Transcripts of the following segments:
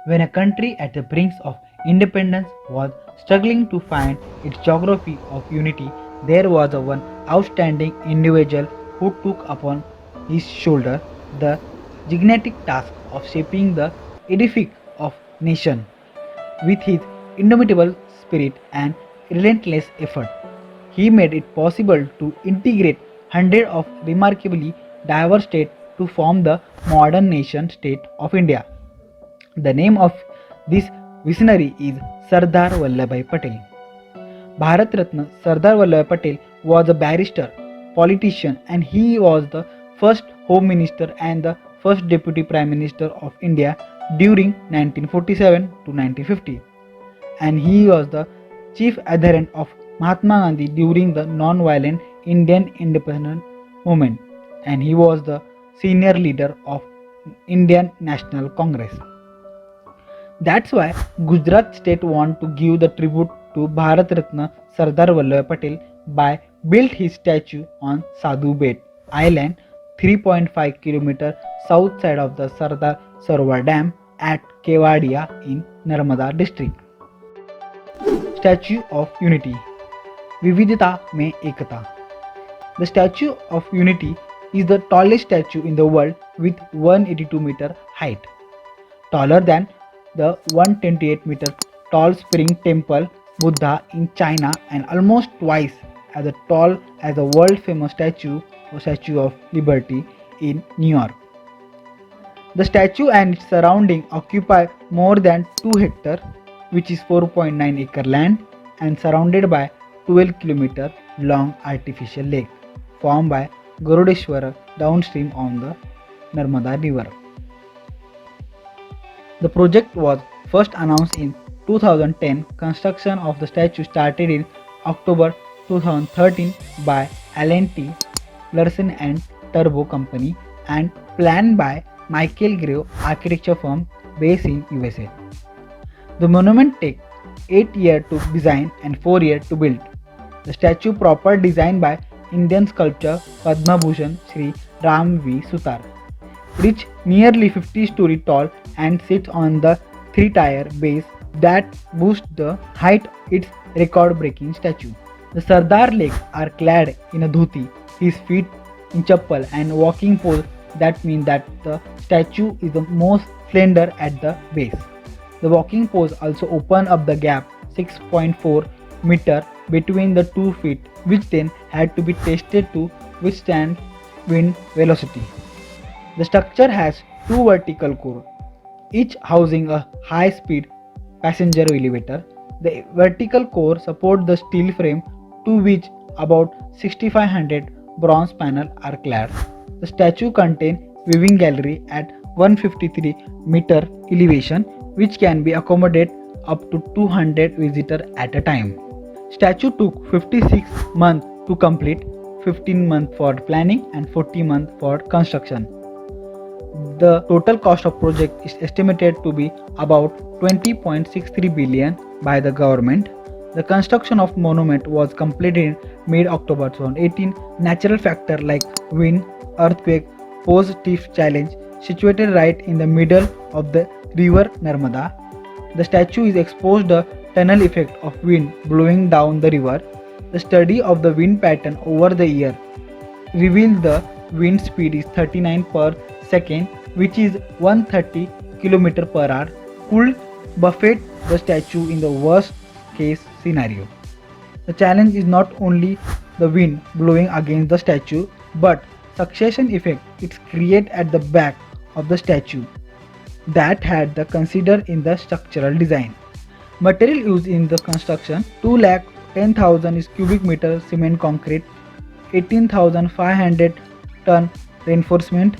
When a country at the brink of independence was struggling to find its geography of unity, there was a one outstanding individual who took upon his shoulder the gigantic task of shaping the edifice of nation. With his indomitable spirit and relentless effort, he made it possible to integrate hundreds of remarkably diverse states to form the modern nation state of India. The name of this visionary is Sardar Vallabhbhai Patel. Bharat Ratna Sardar Vallabhbhai Patel was a barrister, politician, and he was the first Home Minister and the first Deputy Prime Minister of India during 1947 to 1950. And he was the chief adherent of Mahatma Gandhi during the non-violent Indian independence movement, and he was the senior leader of Indian National Congress. That's why Gujarat state want to give the tribute to Bharat Ratna Sardar Vallabhbhai Patel by built his statue on Sadhu Bet Island, 3.5 km south side of the Sardar Sarovar Dam at Kewadia in Narmada district. Statue of Unity. Vividhata mein ekata. The Statue of Unity is the tallest statue in the world with 182-meter height, taller than the 128-meter tall Spring Temple Buddha in China and almost twice as tall as the world-famous statue or Statue of Liberty in New York. The statue and its surrounding occupy more than 2 hectares, which is 4.9 acre land, and surrounded by 12 km long artificial lake formed by Garudeshwara downstream on the Narmada river. The project was first announced in 2010. Construction of the statue started in October 2013 by L&T Larsen and Turbo Company and planned by Michael Grave architecture firm based in USA. The monument takes 8 years to design and 4 years to build. The statue proper designed by Indian sculptor Padma Bhushan Sri Ram V. Sutar. Reach nearly 50 story tall and sits on the 3-tier base that boosts the height of its record-breaking statue. The Sardar legs are clad in a dhuti, his feet in chappal and walking pose that means that the statue is the most slender at the base. The walking pose also opens up the gap 6.4 meter between the 2 feet, which then had to be tested to withstand wind velocity. The structure has 2 vertical cores, each housing a high-speed passenger elevator. The vertical core supports the steel frame to which about 6500 bronze panels are clad. The statue contains viewing gallery at 153 meter elevation, which can be accommodated up to 200 visitors at a time. Statue took 56 months to complete, 15 months for planning and 40 months for construction. The total cost of project is estimated to be about 20.63 billion by the government. The construction of monument was completed in mid-October 2018. Natural factor like wind, earthquake pose stiff challenge. Situated right in the middle of the river Narmada, the statue is exposed the tunnel effect of wind blowing down the river. The study of the wind pattern over the year reveals the wind speed is 39 per second, which is 130 km per hour, could buffet the statue in the worst case scenario. The challenge is not only the wind blowing against the statue, but succession effect it creates at the back of the statue that had the considered in the structural design. Material used in the construction 2,10,000 is cubic meter cement concrete, 18,500 ton reinforcement,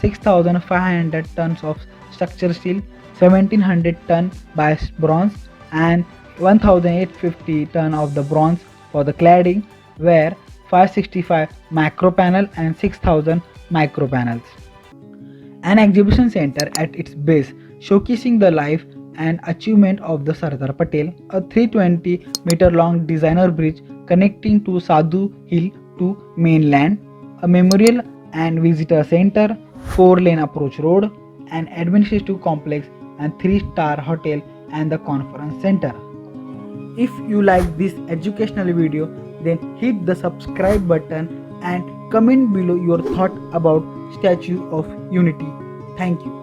6,500 tons of structural steel, 1,700 ton by bronze, and 1,850 ton of the bronze for the cladding, where 565 macro panel and 6,000 micro panels. An exhibition center at its base showcasing the life and achievement of the Sardar Patel, a 320 meter long designer bridge connecting to Sadhu Hill to mainland, a memorial and visitor center, 4-lane approach road, an administrative complex and 3-star hotel and the conference center. If you like this educational video, then hit the subscribe button and comment below your thought about Statue of Unity. Thank you.